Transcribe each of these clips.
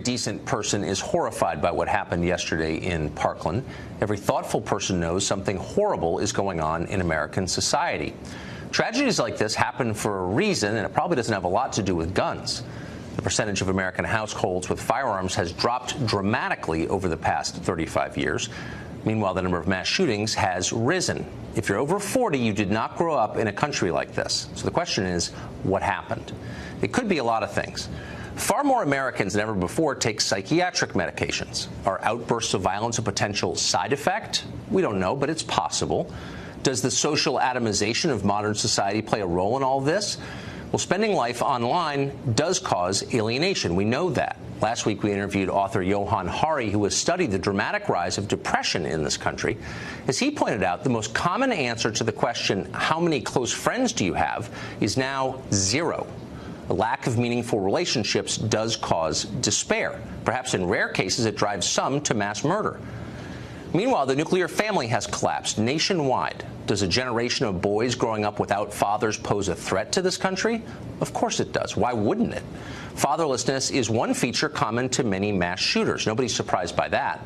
Decent person is horrified by what happened yesterday in Parkland. Every thoughtful person knows something horrible is going on in American society. Tragedies like this happen for a reason, and it probably doesn't have a lot to do with guns. The percentage of American households with firearms has dropped dramatically over the past 35 years. Meanwhile, the number of mass shootings has risen. If you're over 40, you did not grow up in a country like this. So the question is, what happened? It could be a lot of things. Far more Americans than ever before take psychiatric medications. Are outbursts of violence a potential side effect? We don't know, but it's possible. Does the social atomization of modern society play a role in all this? Well, spending life online does cause alienation. We know that. Last week, we interviewed author Johann Hari, who has studied the dramatic rise of depression in this country. As he pointed out, the most common answer to the question, how many close friends do you have, is now zero. A lack of meaningful relationships does cause despair. Perhaps in rare cases, it drives some to mass murder. Meanwhile, the nuclear family has collapsed nationwide. Does a generation of boys growing up without fathers pose a threat to this country? Of course it does. Why wouldn't it? Fatherlessness is one feature common to many mass shooters. Nobody's surprised by that.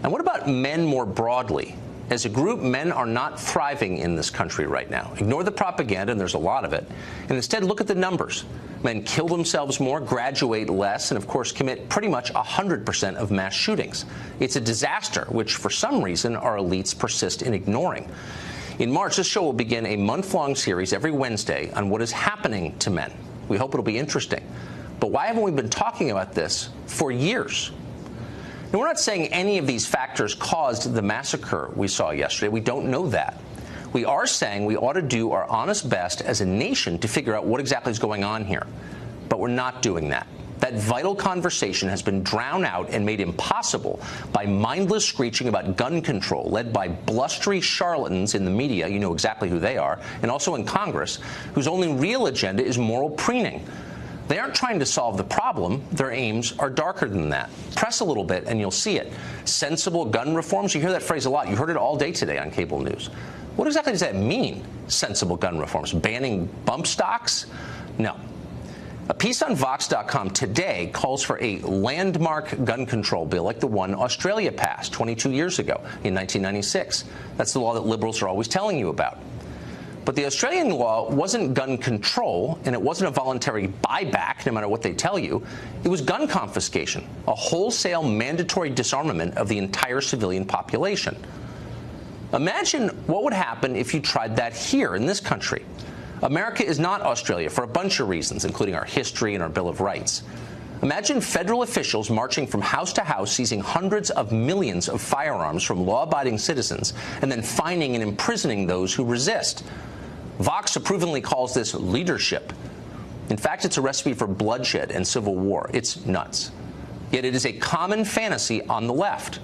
And what about men more broadly? As a group, men are not thriving in this country right now. Ignore the propaganda, and there's a lot of it, and instead look at the numbers. Men kill themselves more, graduate less, and of course commit pretty much 100% of mass shootings. It's a disaster, which for some reason our elites persist in ignoring. In March, this show will begin a month-long series every Wednesday on what is happening to men. We hope it'll be interesting. But why haven't we been talking about this for years? Now, we're not saying any of these factors caused the massacre we saw yesterday. We don't know that. We are saying we ought to do our honest best as a nation to figure out what exactly is going on here. But we're not doing that. That vital conversation has been drowned out and made impossible by mindless screeching about gun control, led by blustery charlatans in the media, you know exactly who they are, and also in Congress, whose only real agenda is moral preening. They aren't trying to solve the problem. Their aims are darker than that. Press a little bit and you'll see it. Sensible gun reforms, you hear that phrase a lot. You heard it all day today on cable news. What exactly does that mean, sensible gun reforms? Banning bump stocks? No. A piece on Vox.com today calls for a landmark gun control bill like the one Australia passed 22 years ago in 1996. That's the law that liberals are always telling you about. But the Australian law wasn't gun control, and it wasn't a voluntary buyback, no matter what they tell you. It was gun confiscation, a wholesale mandatory disarmament of the entire civilian population. Imagine what would happen if you tried that here in this country. America is not Australia for a bunch of reasons, including our history and our Bill of Rights. Imagine federal officials marching from house to house, seizing hundreds of millions of firearms from law-abiding citizens, and then fining and imprisoning those who resist. Vox approvingly calls this leadership. In fact, it's a recipe for bloodshed and civil war. It's nuts. Yet it is a common fantasy on the left.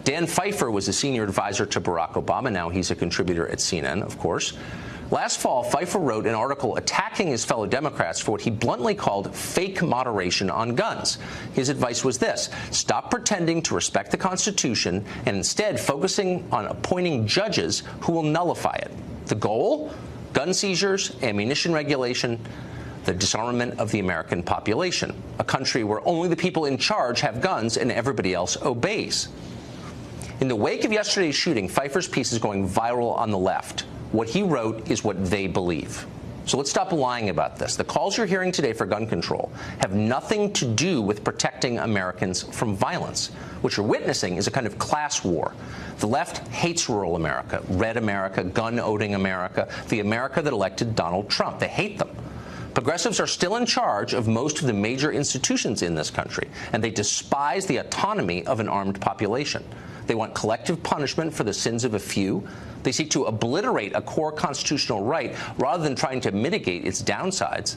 Dan Pfeiffer was a senior advisor to Barack Obama. Now he's a contributor at CNN, of course. Last fall, Pfeiffer wrote an article attacking his fellow Democrats for what he bluntly called fake moderation on guns. His advice was this: stop pretending to respect the Constitution and instead focusing on appointing judges who will nullify it. The goal? Gun seizures, ammunition regulation, the disarmament of the American population, a country where only the people in charge have guns and everybody else obeys. In the wake of yesterday's shooting, Pfeiffer's piece is going viral on the left. What he wrote is what they believe. So let's stop lying about this. The calls you're hearing today for gun control have nothing to do with protecting Americans from violence. What you're witnessing is a kind of class war. The left hates rural America, red America, gun-owning America, the America that elected Donald Trump. They hate them. Progressives are still in charge of most of the major institutions in this country, and they despise the autonomy of an armed population. They want collective punishment for the sins of a few. They seek to obliterate a core constitutional right rather than trying to mitigate its downsides.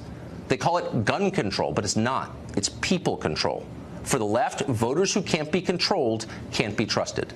They call it gun control, but it's not. It's people control. For the left, voters who can't be controlled can't be trusted.